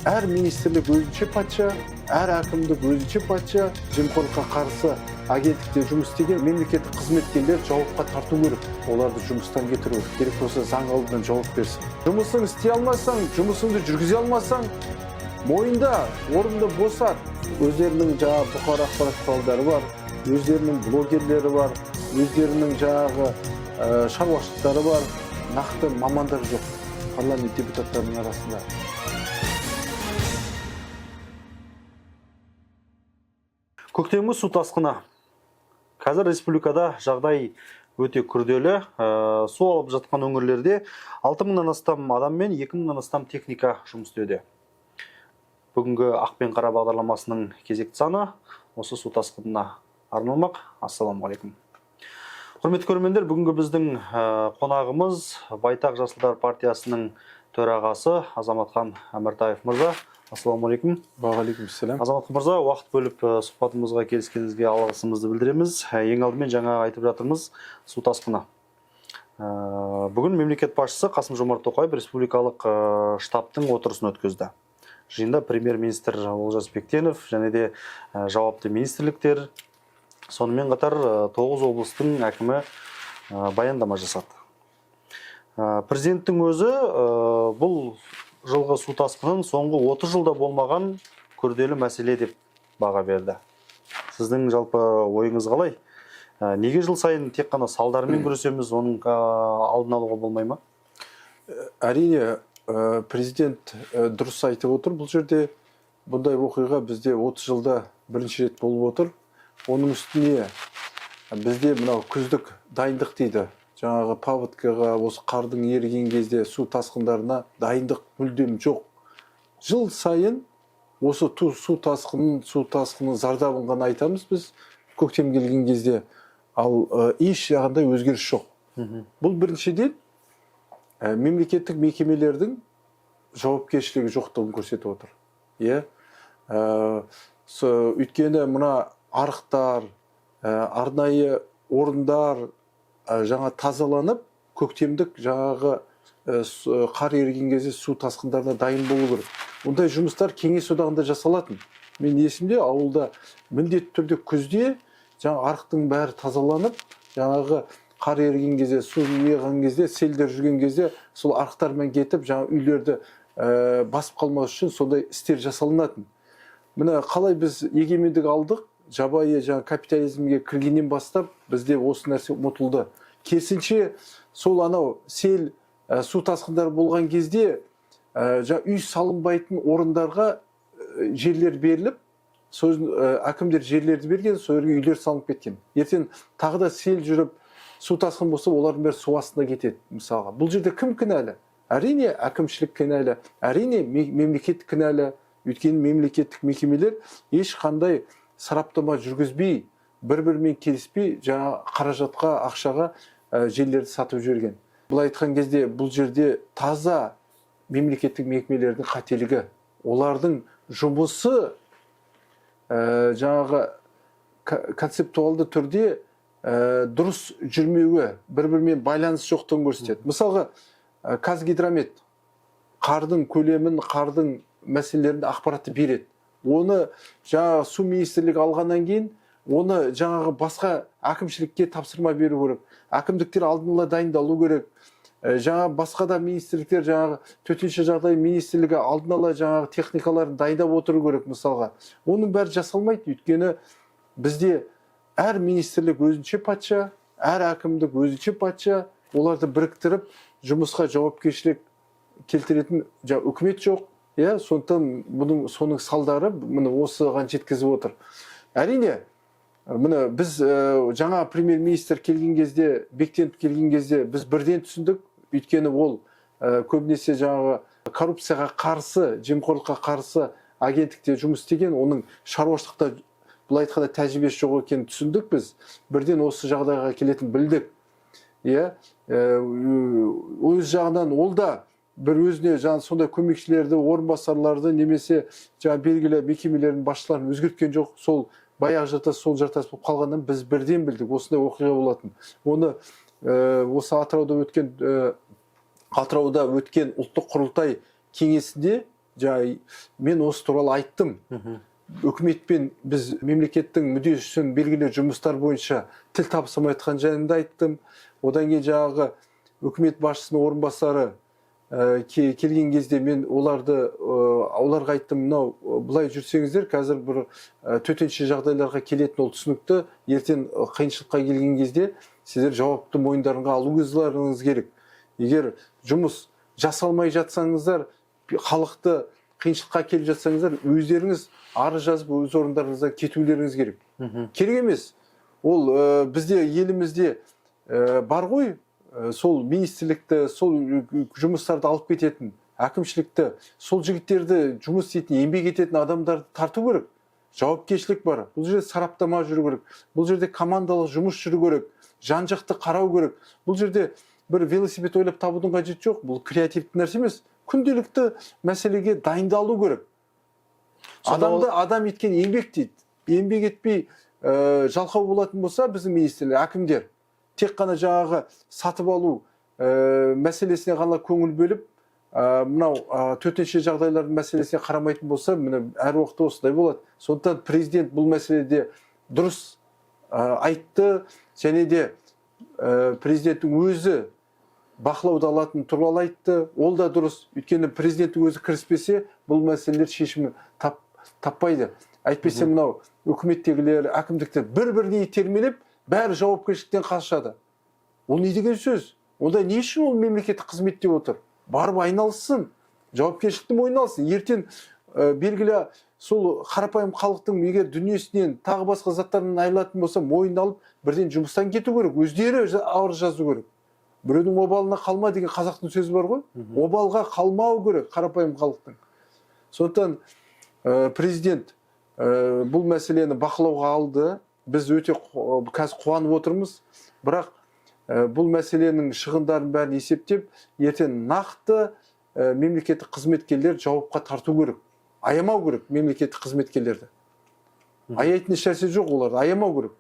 Әр министрлік өзінше патша, әр әкімдік өзінше патша, жемқорлыққа қарсы агенттікте жұмыс істеген мемлекеттік қызметкерлер жауапқа тарту керек. Оларды жұмыстан кетіру керек болса заң алдынан жауап берсін. Жұмысын істей алмасаң, жұмысыңды жүргізе алмасаң, мойында, орынды босат. Өздерінің бұқар ақпарат құралдары бар, өздерінің блогерлері бар, өздерінің шаруашылықтары бар, нақты мамандар жоқ парламент депутаттарының арасында. Көктемгі су тасқыны. Қазір республикада жағдай өте күрделі. Су алып жатқан өңірлерде 6000-нан астам адам мен 2000-нан астам техника жұмыс істеуде. Бүгінгі ақ пен қара бағдарламасының кезекті саны осы су тасқынына арналмақ. Ассалаумағалейкум. Құрметті көрермендер, бүгінгі біздің қонағымыз Байтақ Жасылдар партиясының төрағасы Азаматхан Әміртаев мырза. Ассалаумағалейкум. Уағалейкум ассалам. Азаматхан мырза, уақыт бөліп сұхбатымызға келіскеніңізге алғысымызды білдіреміз. Ең алдымен жаңа айтып жатырмыз су тасқыны. Бүгін мемлекет басшысы Қасым-Жомарт Тоқаев республикалық штабтың отырысын өткізді. Жиында премьер-министр Олжас Бектенов және де жауапты министрліктер, сонымен қатар 9 облыстың әкімі баяндама жасады. Президенттің өзі бұл жылғы су тасқынын соңғы 30 жылда болмаған күрделі мәселе деп баға берді. Сіздің жалпы ойыңыз қалай? Неге жыл сайын тек қана салдарымен күресеміз, оның алдын алуға болмай ма? Әрине, президент дұрыс айтып отыр. Бұл жерде бұндай оқиға бізде 30 жылда бірінші рет болып отыр. Оның үстіне бізде мынау күздік дайындық дейді. Жаңағы паводкаға, осы қардың еріген кезде су тасқындарына дайындық мүлдем жоқ. Жыл сайын осы су тасқынының зардабын ғана айтамыз біз көктем келген кезде. Ал еш жағында өзгеріс жоқ. Бұл біріншіден мемлекеттік мекемелердің жауапкершілігі жоқтығын көрсетіп отыр. Өйткені мына арықтар, арнайы орындар жаңа тазаланып, көктемдік жаңағы қар еріген кезде су тасқындарына дайын болу керек. Ондай жұмыстар кеңес одағында жасалатын. Мен есімде ауылда міндетті түрде күзде жаңа арықтың бәрі тазаланып, жаңағы қар еріген кезде, су еған кезде, селдер жүрген кезде сол арықтармен кетіп, жаңа үйлерді басып қалмас үшін сондай істер жасалынатын. Міне қалай біз егемендік алдық, жабайы капитализмге кіргеннен бастап бізде осы нәрсе ұмытылды. Керісінше сол анау сел су тасқындары болған кезде үй салынбайтын орындарға жерлер беріліп, әкімдер жерлерді берген, сол жерге үйлер салынып кеткен. Ертең тағы да сел жүріп су тасқын болса, олардың бәрі су астына кетеді мысалға. Бұл жерде кім кінәлі? Әрине әкімшілік кінәлі, әрине мемлекет кінәлі. Өйткені мемлекеттік мекемелер ешқандай сараптама жүргізбей, бір-бірімен келіспей, жаңа қаражатқа, ақшаға жерлерді сатып жүрген. Бұл айтқан кезде бұл жерде таза мемлекеттік мекемелердің қателігі. Олардың жұмысы жаңағы концептуалды түрде дұрыс жүрмеуі, бір-бірімен байланыс жоқтығын көрсетеді. Мысалға, Қазгидромет қардың көлемін, қардың мәселелерінде ақпаратты береді. Оны жаңағы су министрлігі алғаннан кейін, оны жаңағы басқа әкімшілікке тапсырма беру керек. Әкімдіктер алдын ала дайындалу керек. Жаңа басқа да министрліктер, жаңағы төтенше жағдай министрлігі алдын ала жаңағы техникаларын дайындап отыру керек мысалға. Оның бәрі жасалмайды, өйткені бізде әр министрлік өзінше патша, әр әкімдік өзінше патша, оларды біріктіріп жұмысқа жауапкершілік келтіретін үкімет жоқ. Сондықтан соның салдары осыған жеткізіп отыр. Әрине, біз жаңа премьер-министр келген кезде, Бектенов келген кезде біз бірден түсіндік, өйткені ол көбінесе жаңағы коррупцияға қарсы, жемқорлыққа қарсы агенттікте жұмыс істеген, оның шаруашылықта бұл айтқанда тәжірибесі жоқ екенін түсіндік біз. Бірден осы жағдайға келетін білдік. Өз жағынан ол да бір өзіне сондай көмекшілерді, орынбасарларды немесе белгілі мекемелердің басшыларын өзгерткен жоқ. Сол баяғы жартас, сол жартас болып қалғаннан біз бірден білдік, осындай оқиға болатын. Оны осы Атырауда өткен ұлттық құрылтай кеңесінде мен осы туралы айттым. Үкіметпен біз мемлекеттің мүддесін белгілі жұмыстар бойынша тіл табысымай жатқан жайында айттым. Одан кейін жаңағы үкімет басшысының орынбасары келген кезде мен оларға айттым, мынау былай жүрсеңіздер, қазір бір төтенше жағдайларға келетін ол түсінікті, ертең қиыншылыққа келген кезде сіздер жауапты мойындарыңа алуыңыз керек. Егер жұмыс жасалмай жатсаңыздар, халықты қиыншылыққа келіп жатсаңыздар, өздеріңіз арыз жазып өз орындарыңыздан кетулеріңіз керек. Керек емес. Ол бізде елімізде бар ғой, сол министрлікті, сол жұмыстарды алып кететін, әкімшілікті, сол жігіттерді жұмыс істейтін, еңбек ететін адамдарды тарту керек. Жауапкершілік бар. Бұл жерде сараптама жүру керек. Бұл жерде командалық жұмыс жүру керек. Жан-жақты қарау керек. Бұл жерде бір велосипед ойлап табудың қажеті жоқ. Бұл креативті нәрсе емес. Күнделікті мәселеге дайындалу керек. Адам еткен еңбек дейді. Еңбек етпей жалқау болатын болса, біздің министрлер, әкімдер тек қана жаңағы сатып алу мәселесіне ғана көңіл бөліп, мынау төтенше жағдайлардың мәселесіне қарамайтын болса, міне әр уақытта осындай болады. Сондықтан президент бұл мәселеде дұрыс айтты, және де президенттің өзі бақылауды алатын туралы айтты. Ол да дұрыс. Өйткені президенттің өзі кіріспесе, бұл мәселелер шешімі таппайды. Әйтпесе мынау үкіметтегілер, әкімдіктер бір-біріне итермелеп, бәрі жауапкершіліктен қашады. Ол не деген сөз? Онда не үшін ол мемлекеттік қызметте отыр? Барып айналыссын, жауапкершілікті мойнына алсын. Ертең белгілі сол қарапайым халықтың егер дүниесінен тағы басқа заттарынан айырылатын болса, мойнына алып, бірден жұмыстан кету керек. Өздері арыз жазу керек. Біреудің обалына қалма деген қазақтың сөзі бар ғой. Обалға қалмау керек қарапайым халықтың. Сондықтан президент бұл мәселені бақылауға алды. Біз өте қазір қуанып отырмыз. Бірақ бұл мәселенің шығындарын бәрін есептеп, ертең нақты мемлекеттік қызметкерлер жауапқа тарту керек. Аямау керек мемлекеттік қызметкерлерді. Аяйтын ешнәрсе жоқ оларды, аямау керек.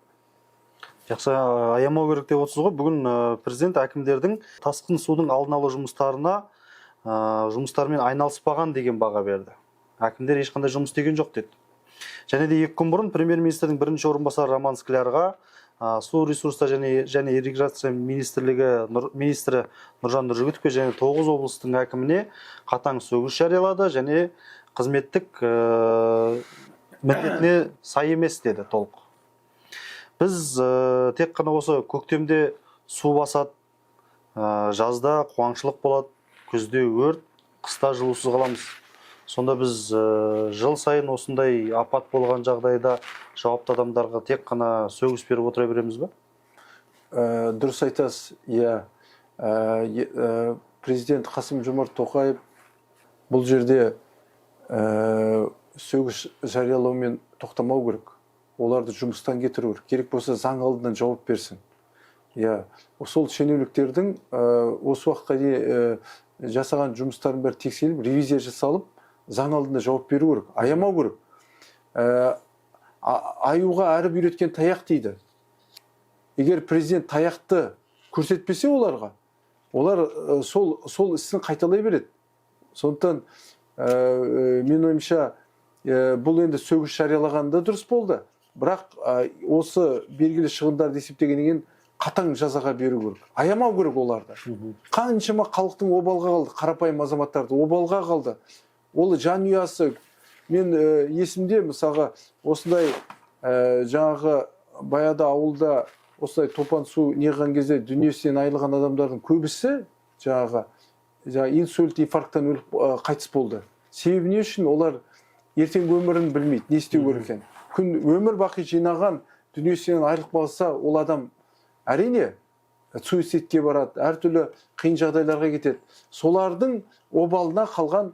Жақсы, аямау керек деп отырсыз ғой. Бүгін президент әкімдердің тасқын судың алдын алу жұмыстарымен айналыспаған деген баға берді. Әкімдер ешқандай жұмыс істеген жоқ деді. Және де 2 күн бұрын премьер-министрдің бірінші орынбасары Роман Склярға су ресурстар және ирригация министрі Нұржан Нұржігітовке және 9 облыстың әкіміне қатаң сөгіс жариялады және қызметтік міндетіне сай емес деді толық. Біз тек қана осы көктемде су басады, жазда қуаңшылық болады, күзде өрт, қыста жылусыз қаламыз. Сонда біз жыл сайын осындай апат болған жағдайда жауапты адамдарға тек қана сөгіс беріп отыра береміз бе? Дұрыс айтасыз. Президент Қасым-Жомарт Тоқаев бұл жерде сөгіс жариялаумен тоқтамау керек. Оларды жұмыстан кетіру керек. Керек болса заң алдынан жауап берсін. Сол шенеуніктердің осы уақытқа дейін жасаған жұмыстарын бәрі тексеріліп, ревизия жасалып, заң алдында жауап беру керек. Аямау керек. Аюға әріп үйреткен таяқ дейді. Егер президент таяқты көрсетпесе оларға, олар сол ісін қайталай береді. Сондықтан мен ойымша бұл енді сөгіс жариялағанда дұрыс болды. Бірақ осы белгілі шығындарды есептегеннен кейін қатаң жазаға беру керек. Аямау керек оларды. Қаншама халықтың обалға қалды, қарапайым азаматтарды обалға қалды. Ол жанұясы, мен есімде мысалға осындай жаңағы баяда ауылда осындай топан су неғған кезде дүниесінен айырылған адамдардың көбісі жаңағы инсульт, инфаркттан өліп қайтыс болды. Себебі не үшін? Олар ертең өмірін білмейді, не істеу керек екен. Өмір бақи жинаған дүниесінен айырылып қалса, ол адам әрине суицидке барады, әртүрлі қиын жағдайларға кетеді. Солардың обалына қалған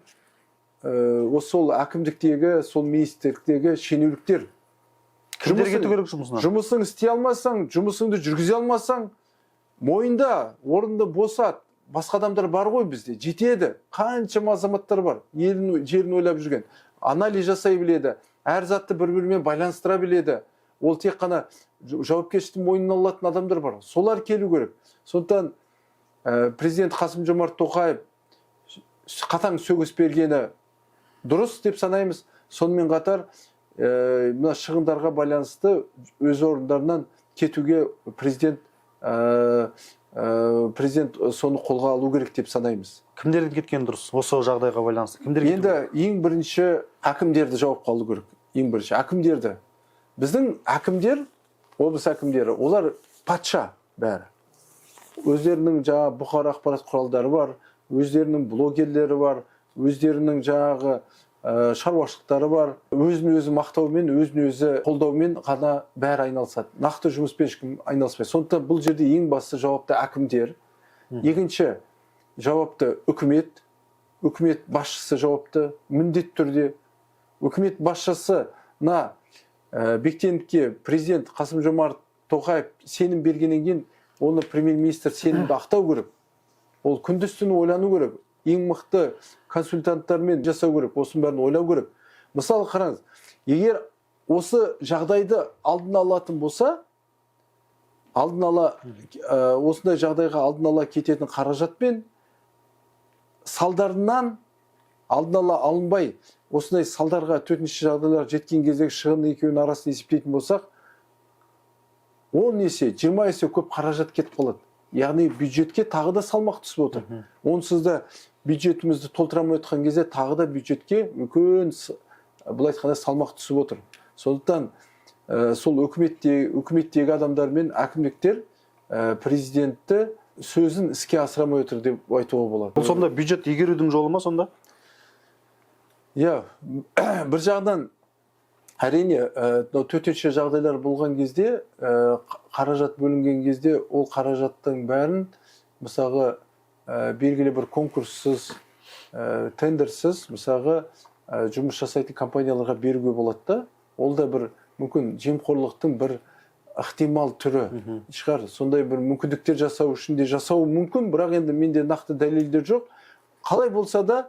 сол әкімдіктегі, сол министрліктегі шенеуніктер. Кімдер кету керек жұмысына? Жұмысың істей алмасаң, жұмысыңды жүргізе алмасаң, мойында, орынды босат. Басқа адамдар бар ғой бізде, жетеді. Қаншама азаматтар бар, жерін ойлап жүрген. Анализ жасай біледі, әр затты бір-бірімен байланыстыра біледі. Ол тек қана жауапкершілікті мойнына алатын адамдар бар. Солар келу керек. Сондықтан президент Қасым-Жомарт Тоқаев қатаң сөгіс бергені дұрыс деп санаймыз. Сонымен қатар мына шығындарға байланысты өз орындарынан кетуге президент соны қолға алу керек деп санаймыз. Кімдердің кеткені дұрыс осы жағдайға байланысты? Енді ең бірінші әкімдерді жауапқа алу керек. Ең бірінші әкімдерді. Біздің әкімдер, облыс әкімдері, олар патша бәрі. Өздерінің жаңа бұқар ақпарат құралдары бар, өздерінің блогерлері бар, өздерінің жаңағы шаруашылықтары бар, өзін-өзі мақтаумен, өзін-өзі қолдаумен ғана бәрі айналысады. Нақты жұмыспен ешкім айналыспайды. Сондықтан бұл жерде ең басты жауапты әкімдер. Екінші жауапты үкімет. Үкімет басшысы жауапты, міндетті түрде. Үкімет басшысына Бектеновке президент Қасым-Жомарт Тоқаев сенім бергеннен кейін оны премьер-министр сенімді ақтау керек. Ол күндіз-түні ойлану керек. Ең мықты консультанттармен жасау керек, осының бәрін ойлау керек. Мысалы қараңыз, егер осы жағдайды алдын алатын болса, осындай жағдайға алдын ала кететін қаражатпен салдарынан алдын ала алынбай, осындай салдарға төтенше жағдайлар жеткен кездегі шығын екеуінің арасын есептейтін болсақ, 10 есе, 20 есе көп қаражат кетіп қалады. Яғни бюджетке тағы да салмақ түсіп отыр. Онсыз да бюджетімізді толтырамай отқан кезде тағы да бюджетке үлкен былай айтқанда салмақ түсіп отыр. Сондықтан сол үкіметтегі адамдар мен әкімдіктер президентті сөзін іске асырамай отыр деп айтуға болады. Бұл сонда бюджет игерудің жолы ма сонда? Иә, бір жағынан әрине төтенше жағдайлар болған кезде, қаражат бөлінген кезде, ол қаражаттың бәрін мысалы белгілі бір конкурссыз, тендерсіз мысалы жұмыс жасайтын компанияларға беруге болады да. Ол да бір мүмкін жемқорлықтың бір ықтимал түрі шығар. Сондай бір мүмкіндіктер жасау үшін де жасау мүмкін, бірақ енді менде нақты дәлелдер жоқ. Қалай болса да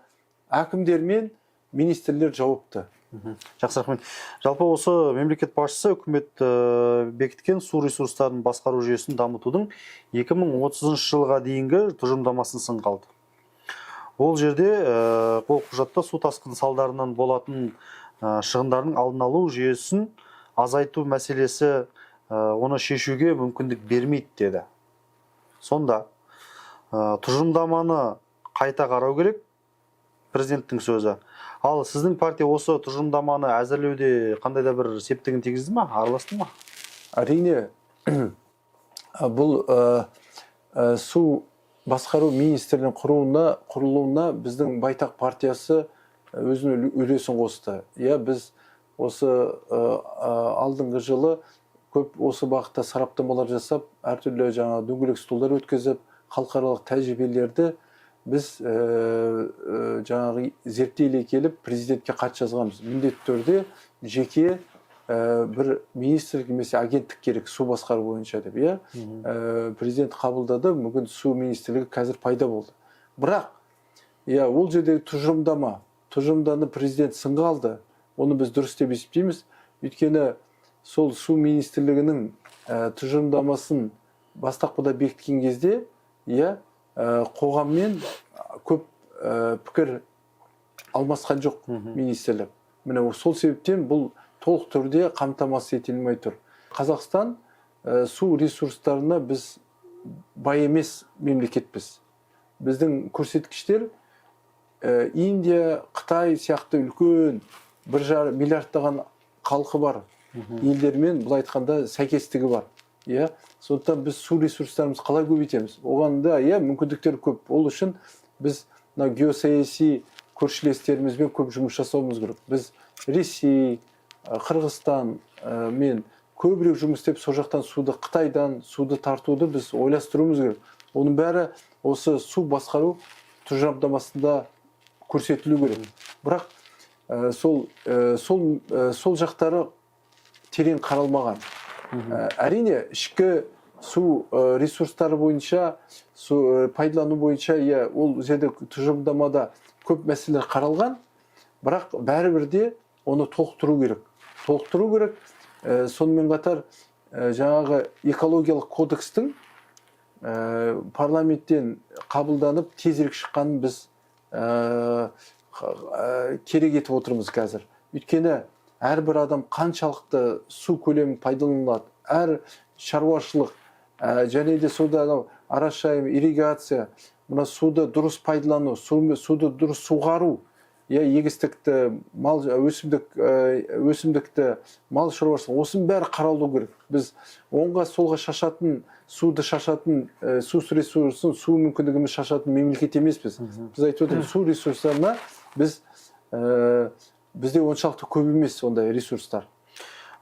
әкімдер мен министрлер жауапты. Жақсы, рахмет. Жалпы осы мемлекет басшысы үкімет бекіткен су ресурстарын басқару жүйесін дамытудың 2030 жылға дейінгі тұжырымдамасын сынға алды. Ол жерде бұл құжатта су тасқыны салдарынан болатын шығындардың алдын алу жүйесін азайту мәселесі оны шешуге мүмкіндік бермейді деді. Сонда тұжырымдаманы қайта қарау керек, президенттің сөзі. Ал сіздің партия осы тұжырымдаманы әзірлеуде қандай да бір септігін тигізді ма, араласты ма? Әрине, бұл су басқару министрлігінің құрылуына біздің байтақ партиясы өзінің үлесін қосты. Біз осы алдыңғы жылы көп осы бағытта сараптамалар жасап, әртүрлі жаңа дөңгелек столдар өткізіп, халықаралық тәжірибелерді біз жаңағы зерттейлей келіп президентке хат жазғанбыз. Міндетті түрде жеке бір министрлік немесе агенттік керек су басқару бойынша деп. Президент қабылдады, мүмкін су министрлігі қазір пайда болды. Бірақ ол жердегі тұжырымданы президент сынға алды. Оны біз дұрыс деп есептейміз. Өйткені сол су министрлігінің тұжырымдамасын бастапқыда бекіткен кезде қоғаммен көп пікір алмасқан жоқ министрлік. Міне сол себептен бұл толық түрде қамтамасыз етілмей тұр. Қазақстан су ресурстарына біз бай емес мемлекетпіз. Біздің көрсеткіштер Индия, Қытай сияқты үлкен 1,5 миллиардтаған халқы бар елдермен бұл айтқанда сәйкестігі бар. Сондықтан біз су ресурстарымыз қалай көбейтеміз? Оған да мүмкіндіктер көп. Ол үшін біз геосаяси көршілестерімізбен көп жұмыс жасауымыз керек. Біз Ресей, Қырғызстан мен көбірек жұмыс істеп, сол жақтан Қытайдан суды тартуды біз ойластыруымыз керек. Оның бәрі осы су басқару тұжырымдамасында көрсетілу керек. Бірақ сол жақтары терең қаралмаған. Әрине, ішкі су ресурстары бойынша, пайдалану бойынша, ол жерде тұжырымдамада көп мәселелер қаралған, бірақ бәрібірде оны толықтыру керек. Сонымен қатар жаңағы экологиялық кодекстің парламенттен қабылданып тезірек шыққанын біз керек етіп отырмыз қазір. Өйткені әрбір адам қаншалықты су көлемін пайдаланылады, әр шаруашылық және де суда арашайым ирригация, мына суды дұрыс пайдалану, суды дұрыс суғару, егістікті, өсімдікті, мал шаруашылығы, осының бәрі қаралу керек. Біз оңға солға шашатын, суды шашатын, су ресурсын, су мүмкіндігіміз шашатын мемлекет емеспіз. Біз айтып отырмыз, су ресурстарына бізде оншалықты көп емес ондай ресурстар.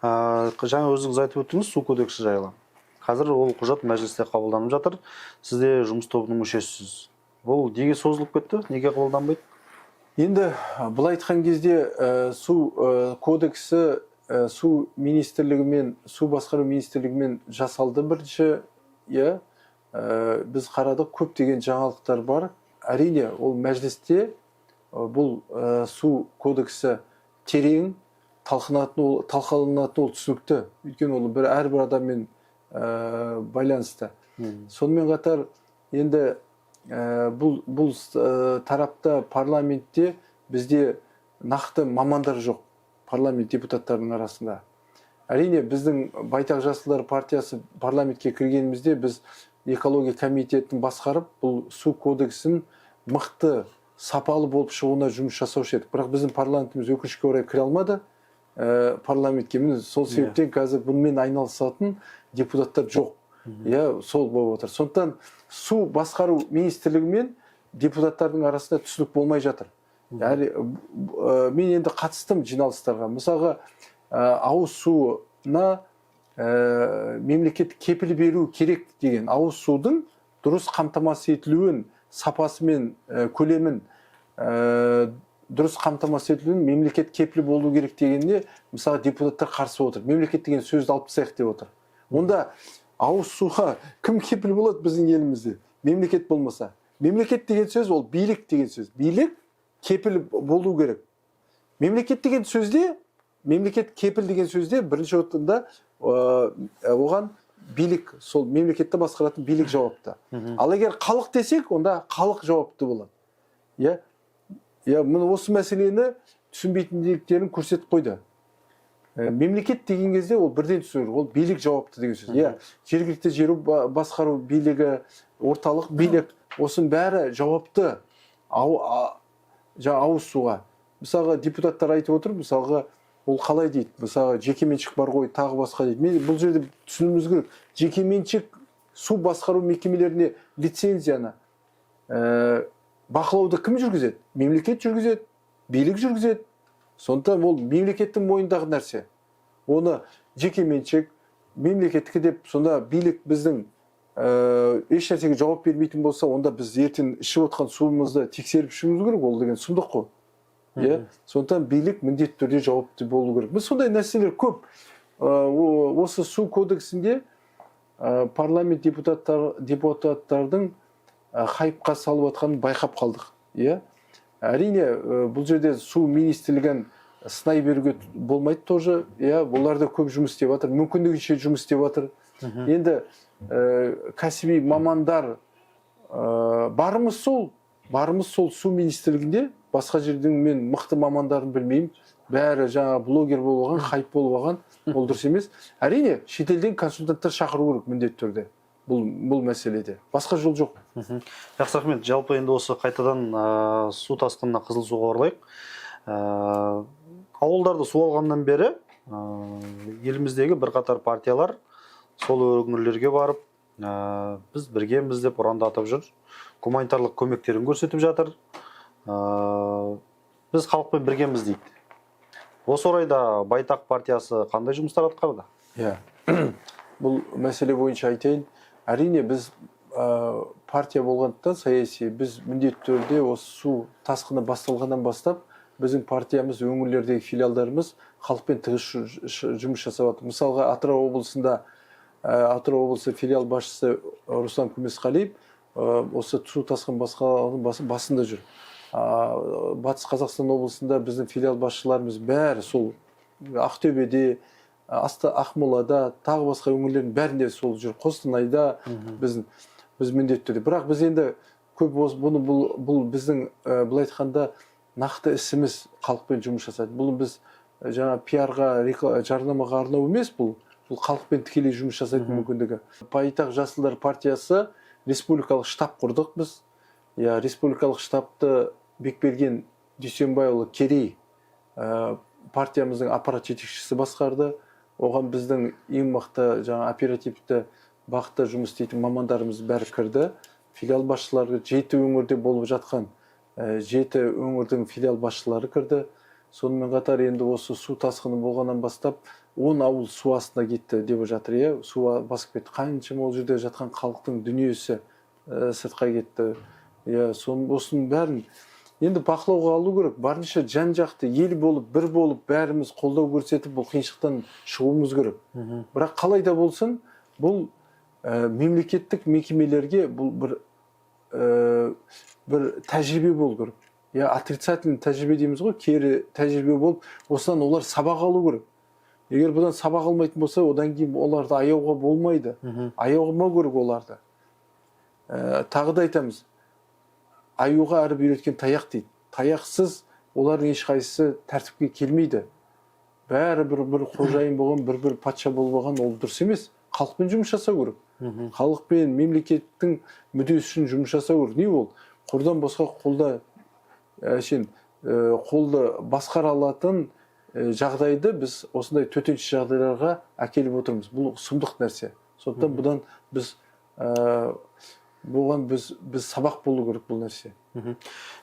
Жаңа өзіңіз айтып өттіңіз су кодексі жайлы. Қазір ол құжат мәжілісте қабылданып жатыр. Сізде жұмыс тобының мүшесісіз. Бұл неге созылып кетті? Неге қабылданбайды? Енді бұл айтқан кезде су кодексі су министрлігімен, су басқару министрлігімен жасалды бірінші. Біз қарадық, көптеген жаңалықтар бар. Әрине, ол мәжілісте бұл су кодексі терең талқыланатын ол түсінікті. Өйткені ол әрбір адаммен байланысты. Сонымен қатар енді бұл тарапта парламентте бізде нақты мамандар жоқ, парламент депутаттарының арасында. Әрине, біздің Байтақ Жасылдар партиясы парламентке кіргенімізде біз экология комитетін басқарып, бұл су кодексін мықты, сапалы болып шығуына жұмыс жасаушы едік. Бірақ біздің парламентіміз өкінішке орай кіре алмады парламентке. Сол себептен қазір бұнымен айналысатын депутаттар жоқ. Сол болып отыр. Сондықтан су басқару министрлігі мен депутаттардың арасында түсінік болмай жатыр. Мен енді қатыстым жиналыстарға. Мысалға, ауыз суына мемлекет кепіл беру керек деген, ауыз судың дұрыс қамтамасыз етілуін, сапасы мен көлемін дұрыс қамтамасыз етілуін мемлекет кепіл болу керек дегенде, мысалы, депутаттар қарсы отыр. Мемлекет деген сөзді алып тастайық деп отыр. Онда ауыз суға кім кепіл болады біздің елімізде? Мемлекет болмаса. Мемлекет деген сөз ол билік деген сөз. Билік кепіл болу керек. Мемлекет деген сөзде, мемлекет кепіл деген сөзде бірінші орында оған билік, сол мемлекетті басқаратын билік жауапты. Ал егер халық десек, онда халық жауапты болады. Міне осы мәселені түсінбейтіндіктерін көрсетіп қойды. Мемлекет деген кезде ол бірден түсінер, ол билік жауапты деген сөз. Жергілікті жер басқару билігі, орталық билік, осының бәрі жауапты ауыз суға. Мысалға, депутаттар айтып отыр, мысалға, ол қалай дейді? Мысалға, жекеменшік бар ғой, тағы басқа дейді. Мен бұл жерде түсінуіміз керек. Жекеменшік су басқару мекемелеріне лицензияны бақылауды кім жүргізеді? Мемлекет жүргізеді, билік жүргізеді. Сондықтан ол мемлекеттің мойнындағы нәрсе. Оны жекеменшік, мемлекеттікі деп, сонда билік біздің еш нәрсеге жауап бермейтін болса, онда біз ертең ішіп отқан суымызды тексеріп ішуіміз керек, ол деген сұмдық қой. Сондықтан билік міндетті түрде жауапты болу керек. Біз сондай нәрселер көп. Осы су кодексінде парламент депутаттардың хайпқа салып отқанын байқап қалдық. Әрине, бұл жерде су министрлігін сынай беруге болмайды тоже. Олар да көп жұмыс істеп жатыр, мүмкіндігінше жұмыс істеп жатыр. Енді кәсіби мамандар барымыз сол су министрлігінде, басқа жердің мен мықты мамандарын білмеймін. Бәрі жаңа блогер болып алған, хайп болып алған, ол дұрыс емес. Әрине, шетелден консультанттар шақыру керек міндетті түрде. Бұл мәселеде. Басқа жол жоқ. Жақсы, рахмет. Жалпы енді осы қайтадан су тасқынына, қызыл суға оралайық. Ауылдарды су алғаннан бері еліміздегі бірқатар партиялар сол өңірлерге барып, біз біргеміз деп ұрандатып жүр. Гуманитарлық көмектерін көрсетіп жатыр. Біз халықпен біргеміз дейді. Осы орайда Байтақ партиясы қандай жұмыстар атқарды? Бұл мәселе бойынша айтайын. Әрине, біз партия болғандықтан саяси, біз міндетті түрде осы су тасқыны басталғаннан бастап, біздің партиямыз, өңірлердегі филиалдарымыз халықпен тығыз жұмыс жасап жатыр. Мысалға, Атырау облысы филиал басшысы Руслан Көмесқалиев осы су тасқын басында жүр. Батыс Қазақстан облысында біздің филиал басшыларымыз бәрі сол Ақтөбеде, Ақмолада, тағы басқа өңірлердің бәрінде сол жүр. Қостанайда біз міндетті түрде. Бірақ біз енді көп бұл біздің бұл айтқанда нақты ісіміз халықпен жұмыс жасайды. Бұл біз жаңа пиарға, жарнамаға арнау емес, бұл халықпен тікелей жұмыс жасайтын мүмкіндігі. Байтақ Жасылдар партиясы республикалық штаб құрдық біз. Республикалық штабты Бекберген Дүйсенбайұлы Керей партиямыздың аппарат жетекшісі басқарды. Оған біздің ең мықты жаңа оперативті бағытта жұмыс істейтін мамандарымыз бәрі кірді. Филиал басшылары 7 өңірде болып жатқан 7 өңірдің филиал басшылары кірді. Сонымен қатар енді осы су тасқыны болғаннан бастап 10 ауыл су астына кетті деп жатыр. Су басып кетті. Қаншама ол жерде жатқан халықтың дүниесі сыртқа кетті. Осының бәрін енді бақылауға алу керек. Барынша жан-жақты ел болып, бір болып, бәріміз қолдау көрсетіп, бұл қиыншылықтан шығуымыз керек. Бірақ қалай да болсын, бұл мемлекеттік мекемелерге бұл бір тәжірибе болу керек. Отрицательный тәжірибе дейміз ғой, кері тәжірибе болып, осыдан олар сабақ алу керек. Егер бұдан сабақ алмайтын болса, одан кейін оларды аяуға болмайды. Аяуға керек оларды. Тағы да айтамыз, аюға әріп үйреткен таяқ дейді. Таяқсыз олардың ешқайсысы тәртіпке келмейді. Бәрі бір қожайын болған, бір патша болған, ол дұрыс емес. Халықпен жұмыс жасау керек. Халықпен мемлекеттің мүддесі үшін жұмыс жасау керек. Не ол? Қолдан босқа қолды басқара алатын жағдайды біз осындай төтенше жағдайларға әкеліп отырмыз. Бұл сұмдық нәрсе. Сондықтан бұдан біз сабақ болу керек бұл нәрсе.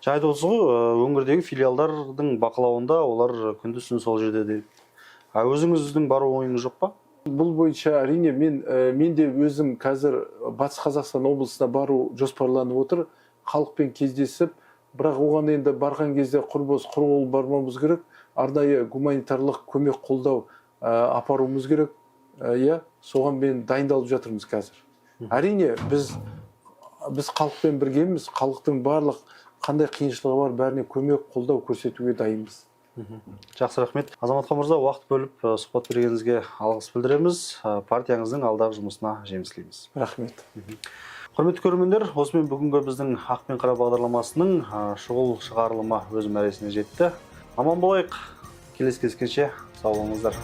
Жайды осы ғой, өңірдегі филиалдардың бақылауында олар күндіз-түн сол жерде дейді. Өзіңіздің бару ойыңыз жоқ па? Бұл бойынша әрине мен де өзім қазір Батыс Қазақстан облысына бару жоспарланып отыр. Халықпен кездесіп, бірақ оған енді барған кезде құр қол бармауымыз керек. Арнайы гуманитарлық көмек қолдау апаруымыз керек. Соған мен дайындалып жатырмыз қазір. Әрине біз халықпен біргеміз, халықтың барлық қандай қиыншылығы бар, бәріне көмек қолдау көрсетуге дайынбыз. Жақсы, рахмет. Азаматхан мырза, уақыт бөліп сұхбат бергеніңізге алғыс білдіреміз. Партияңыздың алдағы жұмысына жеміс тілейміз. Рахмет. Құрметті көрермендер, осымен бүгінгі біздің Ақ пен Қара бағдарламасының шұғыл шығарылымы өз мәресіне жетті. Аман болайық. Келесі кездескенше сау болыңыздар.